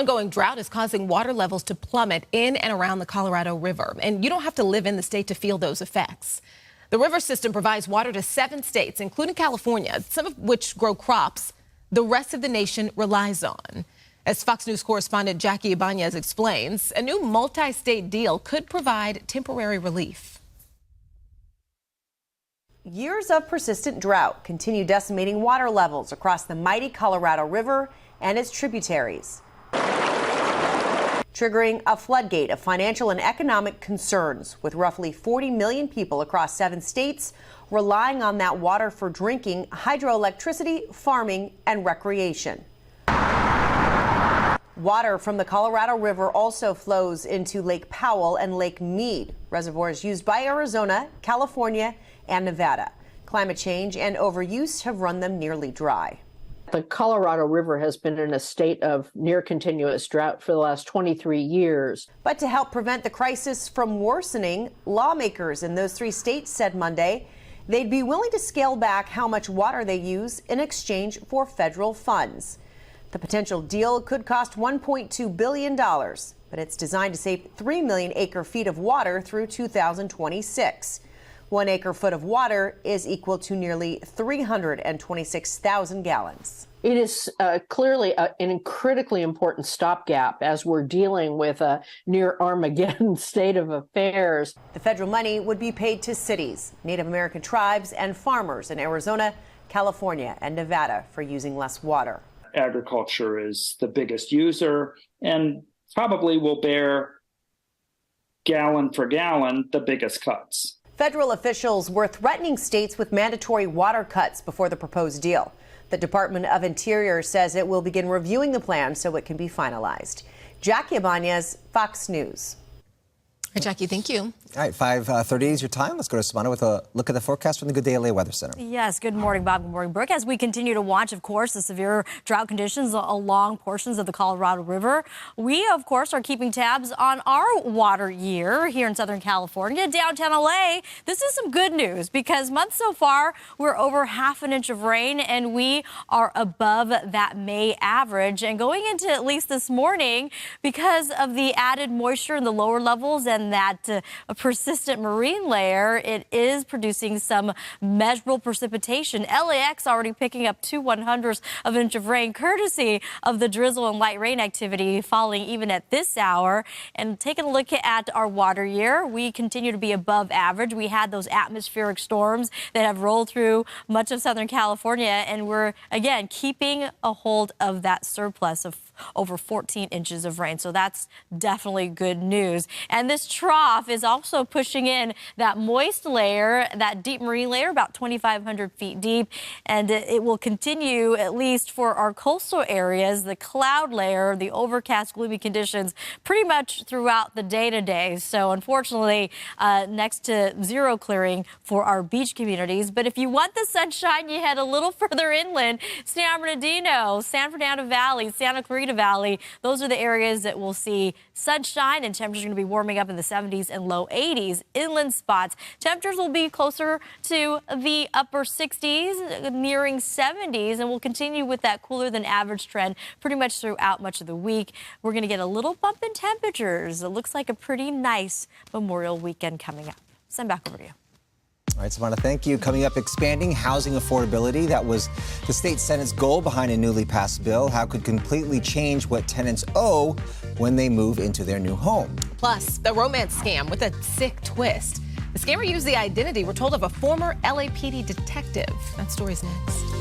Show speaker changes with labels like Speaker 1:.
Speaker 1: Ongoing drought is causing water levels to plummet in and around the Colorado River, and you don't have to live in the state to feel those effects. The river system provides water to 7 states, including California, some of which grow crops the rest of the nation relies on. As Fox News correspondent Jackie Ibanez explains, a new multi-state deal could provide temporary relief.
Speaker 2: Years of persistent drought continue decimating water levels across the mighty Colorado River and its tributaries, triggering a floodgate of financial and economic concerns, with roughly 40 million people across 7 states relying on that water for drinking, hydroelectricity, farming, and recreation. Water from the Colorado River also flows into Lake Powell and Lake Mead, reservoirs used by Arizona, California, and Nevada. Climate change and overuse have run them nearly dry.
Speaker 3: The Colorado River has been in a state of near continuous drought for the last 23 years.
Speaker 2: But to help prevent the crisis from worsening, lawmakers in those 3 states said Monday they'd be willing to scale back how much water they use in exchange for federal funds. The potential deal could cost $1.2 billion, but it's designed to save 3 million acre-feet of water through 2026. 1 acre-foot of water is equal to nearly 326,000 gallons.
Speaker 3: It is clearly an critically important stopgap as we're dealing with a near Armageddon state of affairs.
Speaker 2: The federal money would be paid to cities, Native American tribes, and farmers in Arizona, California, and Nevada for using less water.
Speaker 4: Agriculture is the biggest user and probably will bear gallon for gallon the biggest cuts.
Speaker 2: Federal officials were threatening states with mandatory water cuts before the proposed deal. The Department of Interior says it will begin reviewing the plan so it can be finalized. Jackie Ibanez, Fox News.
Speaker 1: All right, Jackie, thank you.
Speaker 5: All right, 5:30 is your time. Let's go to Samana with a look at the forecast from the Good Day LA Weather Center.
Speaker 6: Yes, good morning, Bob. Good morning, Brooke. As we continue to watch, of course, the severe drought conditions along portions of the Colorado River, we, of course, are keeping tabs on our water year here in Southern California. Downtown LA, this is some good news because months so far, we're over ½ an inch of rain and we are above that May average. And going into at least this morning, because of the added moisture in the lower levels and that persistent marine layer, it is producing some measurable precipitation. LAX already picking up 2/100ths of an inch of rain, courtesy of the drizzle and light rain activity falling even at this hour. And taking a look at our water year, we continue to be above average. We had those atmospheric storms that have rolled through much of Southern California, and we're, again, keeping a hold of that surplus of over 14 inches of rain. So that's definitely good news. And this trough is also pushing in that moist layer, that deep marine layer, about 2,500 feet deep. And it will continue, at least for our coastal areas, the cloud layer, the overcast, gloomy conditions pretty much throughout the day today. So unfortunately, next to zero clearing for our beach communities. But if you want the sunshine, you head a little further inland. San Bernardino, San Fernando Valley, Santa Clarita Valley, those are the areas that will see sunshine, and temperatures are going to be warming up in the 70s and low 80s. Inland spots, temperatures will be closer to the upper 60s, nearing 70s, and we'll continue with that cooler than average trend pretty much throughout much of the week. We're going to get a little bump in temperatures. It looks like a pretty nice Memorial weekend coming up. Send back over to you.
Speaker 5: All right, Samana, thank you. Coming up, expanding housing affordability. That was the state Senate's goal behind a newly passed bill. How could completely change what tenants owe when they move into their new home.
Speaker 1: Plus, the romance scam with a sick twist. The scammer used the identity, we're told, of a former LAPD detective. That story's next.